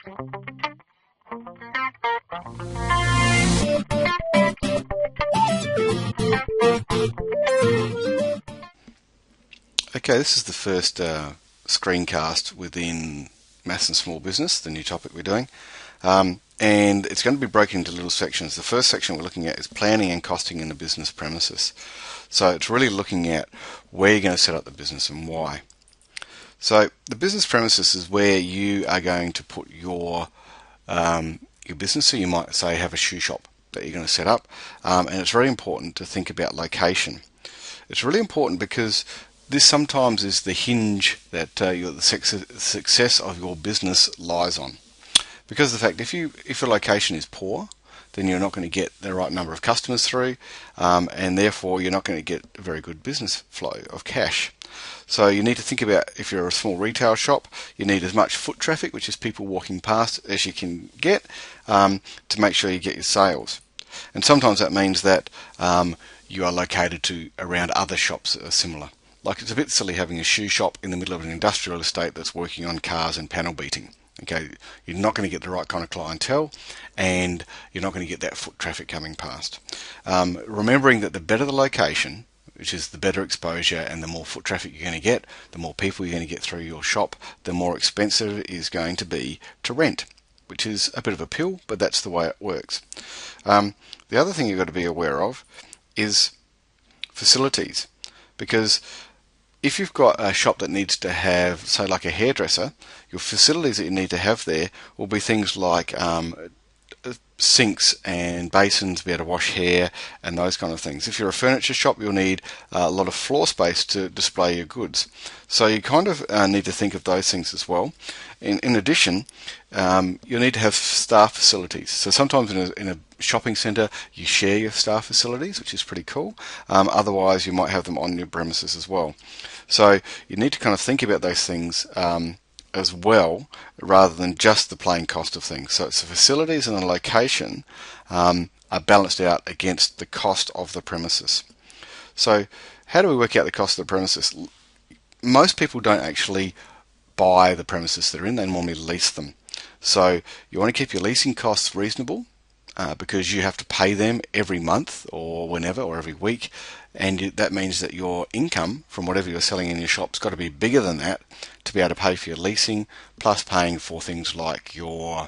Okay, this is the first screencast within Maths and Small Business, the new topic we're doing. And it's going to be broken into little sections. The first section we're looking at is planning and costing in the business premises. So it's really looking at where you're going to set up the business and why. So the business premises is where you are going to put your business. So you might say have a shoe shop that you're going to set up, and it's very important to think about location. It's really important because this sometimes is the hinge that the success of your business lies on. Because of the fact, if your location is poor, then you're not going to get the right number of customers through, and therefore you're not going to get a very good business flow of cash. So you need to think about, if you're a small retail shop, you need as much foot traffic, which is people walking past, as you can get, to make sure you get your sales. And sometimes that means that you are located around other shops that are similar. Like, it's a bit silly having a shoe shop in the middle of an industrial estate that's working on cars and panel beating. Okay, you're not going to get the right kind of clientele, and you're not going to get that foot traffic coming past. Remembering that the better the location, which is the better exposure and the more foot traffic you're going to get, the more people you're going to get through your shop, the more expensive it is going to be to rent, which is a bit of a pill, but that's the way it works. The other thing you've got to be aware of is facilities, because if you've got a shop that needs to have, say, like a hairdresser, your facilities that you need to have there will be things like sinks and basins to be able to wash hair and those kind of things. If you're a furniture shop, you'll need a lot of floor space to display your goods. So you kind of need to think of those things as well. In addition, you'll need to have staff facilities. So sometimes in a shopping centre you share your staff facilities, which is pretty cool. Otherwise you might have them on your premises as well. So you need to kind of think about those things as well, rather than just the plain cost of things. So it's the facilities and the location are balanced out against the cost of the premises. So how do we work out the cost of the premises? Most people don't actually buy the premises they're in, they normally lease them. So you want to keep your leasing costs reasonable, because you have to pay them every month or whenever or every week, and that means that your income from whatever you're selling in your shop's got to be bigger than that to be able to pay for your leasing, plus paying for things like your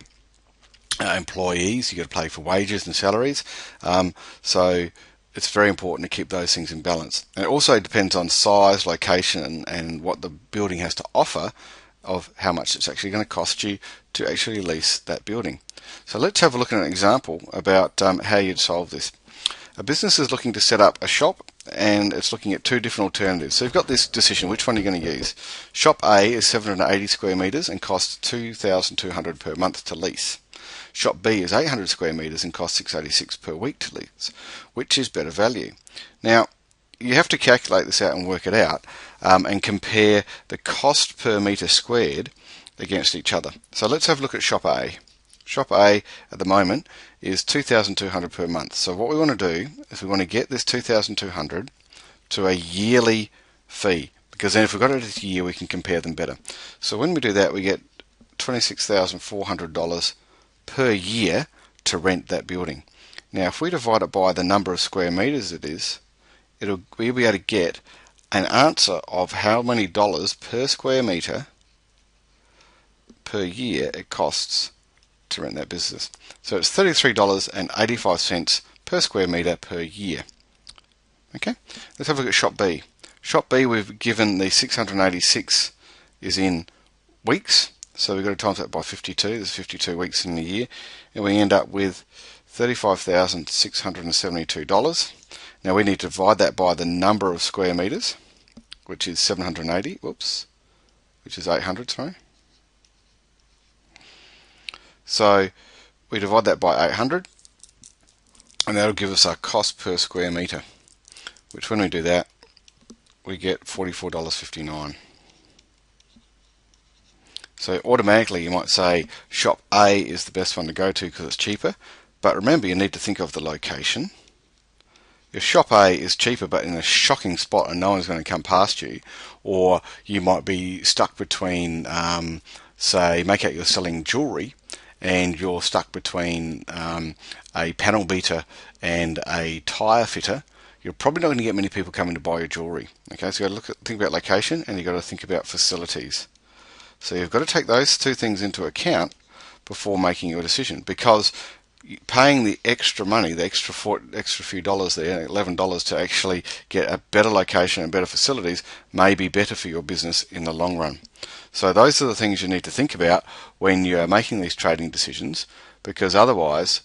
employees. You've got to pay for wages and salaries. So it's very important to keep those things in balance. And it also depends on size, location, and what the building has to offer, of how much it's actually going to cost you to actually lease that building. So let's have a look at an example about how you'd solve this. A business is looking to set up a shop, and it's looking at two different alternatives. So you've got this decision, which one are you going to use? Shop A is 780 square metres and costs $2,200 per month to lease. Shop B is 800 square metres and costs $686 per week to lease. Which is better value? Now, you have to calculate this out and work it out, and compare the cost per metre squared against each other. So let's have a look at Shop A. Shop A at the moment is $2,200 per month. So what we want to do is we want to get this $2,200 to a yearly fee, because then if we've got it at a year, we can compare them better. So when we do that, we get $26,400 per year to rent that building. Now, if we divide it by the number of square metres it is, we'll be able to get an answer of how many dollars per square metre per year it costs to rent that business. So it's $33.85 per square metre per year. Okay, let's have a look at Shop B. Shop B, we've given the 686 is in weeks, so we've got to times that by 52. There's 52 weeks in a year, and we end up with $35,672. Now we need to divide that by the number of square metres, which is 780, which is 800, sorry. So we divide that by 800, and that'll give us our cost per square metre, which when we do that, we get $44.59. So automatically you might say Shop A is the best one to go to because it's cheaper, but remember, you need to think of the location. If Shop A is cheaper but in a shocking spot and no one's going to come past you, or you might be stuck between, say, make out you're selling jewellery, and you're stuck between a panel beater and a tyre fitter, you're probably not going to get many people coming to buy your jewellery. Okay, so you've got to think about location, and you've got to think about facilities. So you've got to take those two things into account before making your decision, because paying the extra money, the extra few dollars there, $11, to actually get a better location and better facilities may be better for your business in the long run. So those are the things you need to think about when you're making these trading decisions, because otherwise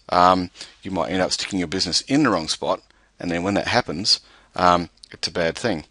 you might end up sticking your business in the wrong spot, and then when that happens, it's a bad thing.